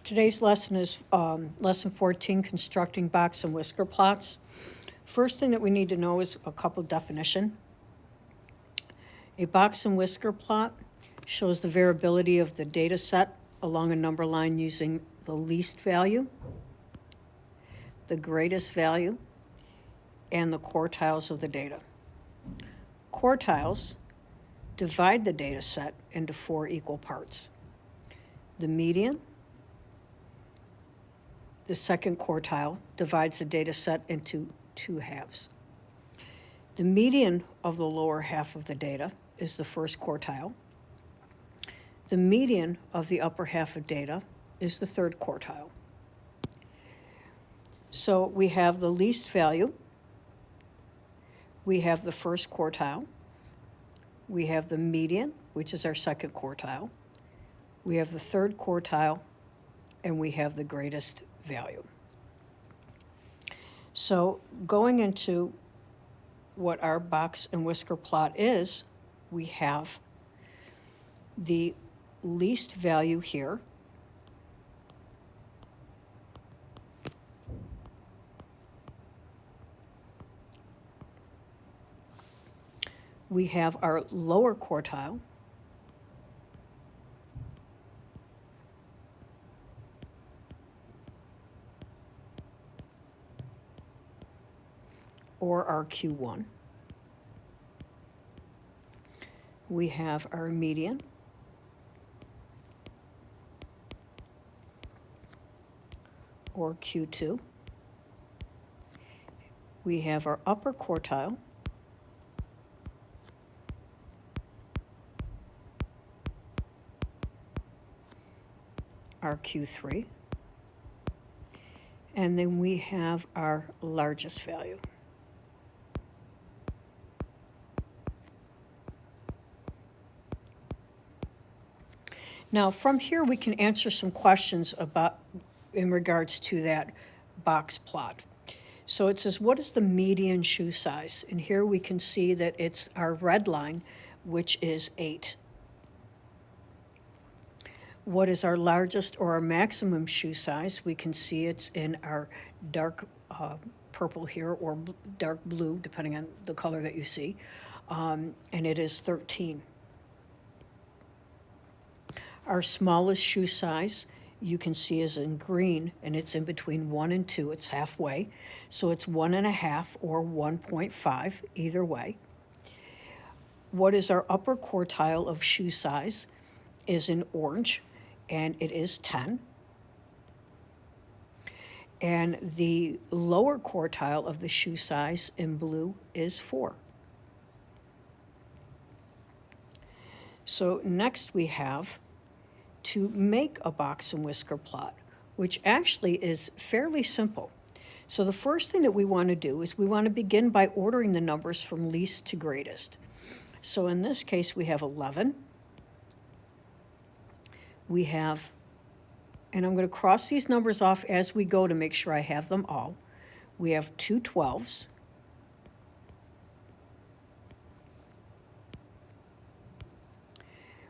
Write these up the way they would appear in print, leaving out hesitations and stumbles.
Today's lesson is lesson 14, constructing box and whisker plots. First thing that we need to know is a couple definition. A box and whisker plot shows the variability of the data set along a number line using the least value, the greatest value, and the quartiles of the data. Quartiles divide the data set into 4 equal parts. The median, the second quartile, divides the data set into 2 halves. The median of the lower half of the data is the first quartile. The median of the upper half of data is the third quartile. So we have the least value, we have the first quartile, we have the median, which is our second quartile, we have the third quartile, and we have the greatest value. So going into what our box and whisker plot is, we have the least value here. We have our lower quartile. Or our Q1. We have our median. Or Q2. We have our upper quartile. Our Q3. And then we have our largest value. Now, from here, we can answer some questions about in regards to that box plot. So it says, what is the median shoe size? And here we can see that it's our red line, which is 8. What is our largest or our maximum shoe size? We can see it's in our dark purple here, or dark blue, depending on the color that you see, and it is 13. Our smallest shoe size, you can see, is in green, and it's in between 1 and 2. It's halfway. So it's 1.5 or 1.5, either way. What is our upper quartile of shoe size is in orange, and it is 10. And the lower quartile of the shoe size in blue is 4. So next we have to make a box and whisker plot, which actually is fairly simple. So the first thing that we want to do is we want to begin by ordering the numbers from least to greatest. So in this case, we have 11. We have, and I'm going to cross these numbers off as we go to make sure I have them all. We have 2 12s.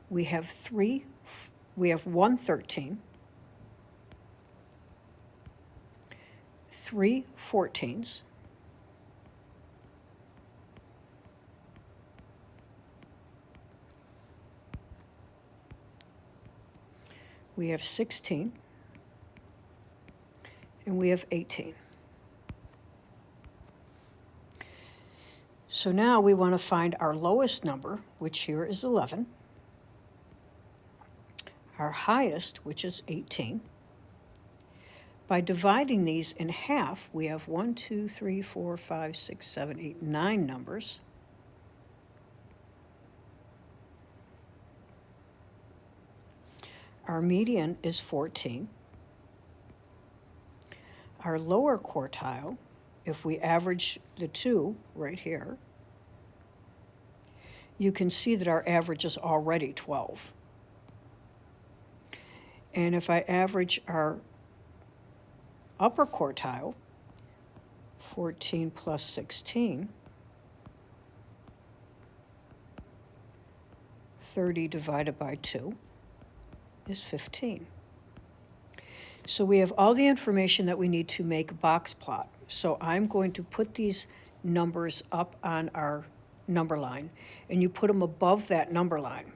We have 1 13, 3 14s, we have 16, and we have 18. So now we want to find our lowest number, which here is 11. Our highest, which is 18. By dividing these in half, we have 1, 2, 3, 4, 5, 6, 7, 8, 9 numbers. Our median is 14. Our lower quartile, if we average the 2 right here, you can see that our average is already 12. And if I average our upper quartile, 14 plus 16, 30 divided by 2 is 15. So we have all the information that we need to make a box plot. So I'm going to put these numbers up on our number line, and you put them above that number line.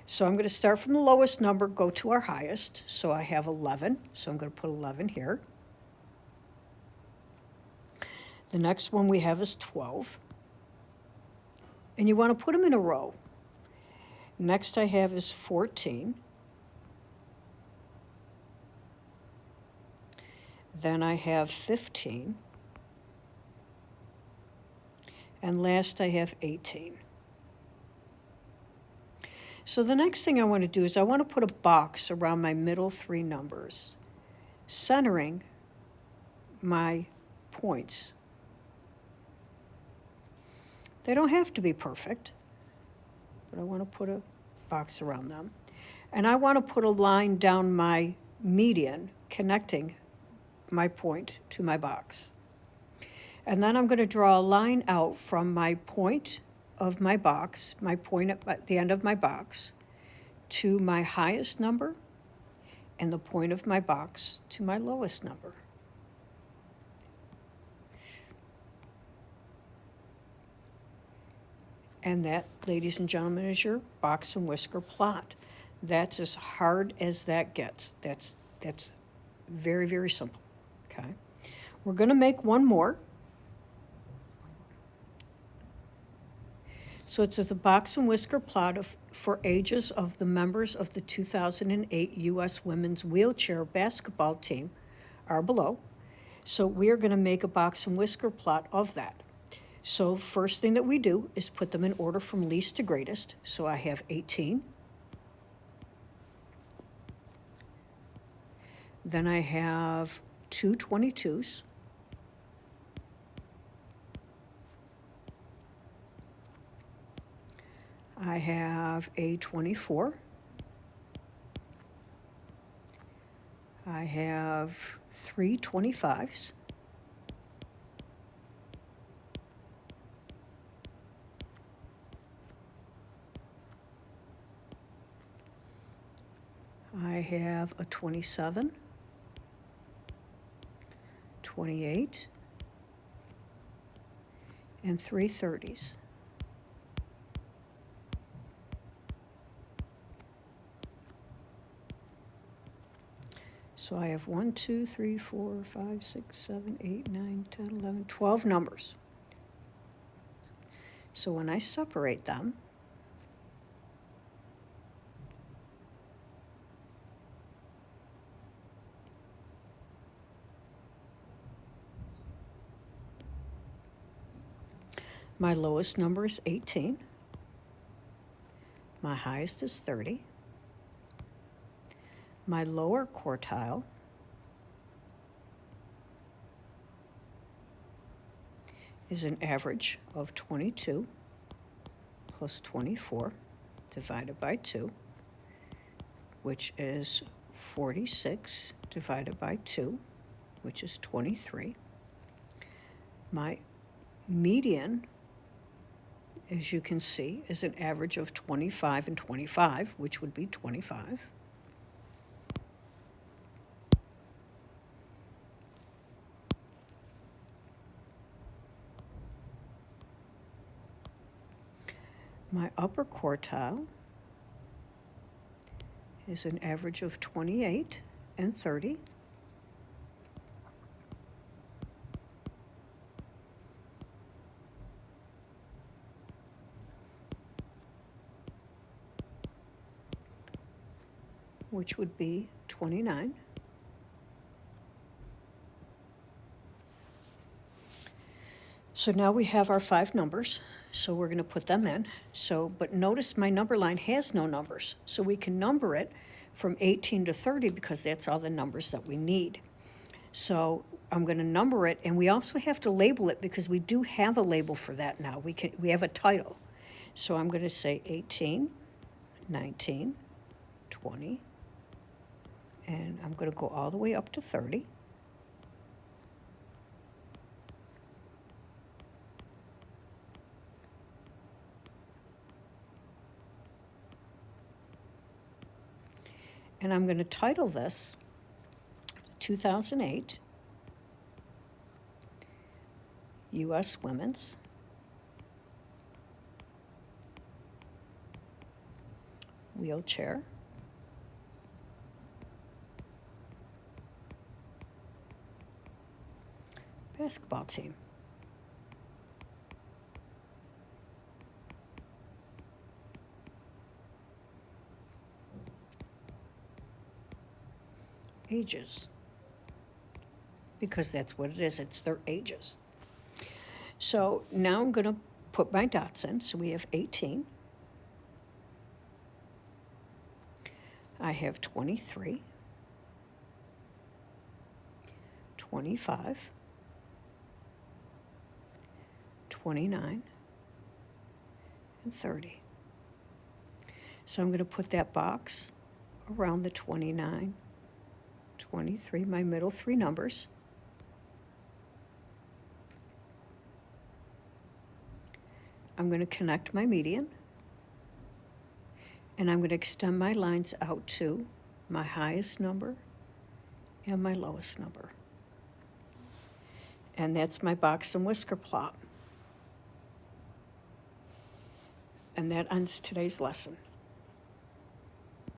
So I'm going to start from the lowest number, go to our highest. So I have 11, so I'm going to put 11 here. The next one we have is 12. And you want to put them in a row. Next I have is 14. Then I have 15. And last I have 18. So the next thing I want to do is I want to put a box around my middle three numbers, centering my points. They don't have to be perfect, but I want to put a box around them. And I want to put a line down my median connecting my point to my box. And then I'm going to draw a line out from my point of my box, my point at the end of my box, to my highest number, and the point of my box to my lowest number. And that, ladies and gentlemen, is your box and whisker plot. That's as hard as that gets. That's very, very simple, okay? We're going to make one more. So it says the box and whisker plot for ages of the members of the 2008 U.S. Women's Wheelchair Basketball Team are below. So we are going to make a box and whisker plot of that. So first thing that we do is put them in order from least to greatest. So I have 18. Then I have two 22s. I have a 24. I have three 25s. I have a 27, 28, and three 30s. So I have 1, 2, 3, 4, 5, 6, 7, 8, 9, 10, 11, 12 numbers. So when I separate them, my lowest number is 18. My highest is 30. My lower quartile is an average of 22 plus 24 divided by 2, which is 46 divided by 2, which is 23. My median, as you can see, is an average of 25 and 25, which would be 25. My upper quartile is an average of 28 and 30. Which would be 29. So now we have our 5 numbers, so we're going to put them in. But notice my number line has no numbers, so we can number it from 18 to 30 because that's all the numbers that we need. So I'm going to number it, and we also have to label it because we do have a label for that now. We have a title. So I'm going to say 18, 19, 20, and I'm going to go all the way up to 30. And I'm going to title this 2008 U.S. Women's Wheelchair Basketball Team. Ages, because that's what it is, it's their ages. So now I'm going to put my dots in. So we have 18. I have 23, 25, 29, and 30. So I'm going to put that box around the 29, 23, my middle three numbers. I'm going to connect my median, and I'm going to extend my lines out to my highest number and my lowest number. And that's my box and whisker plot. And that ends today's lesson.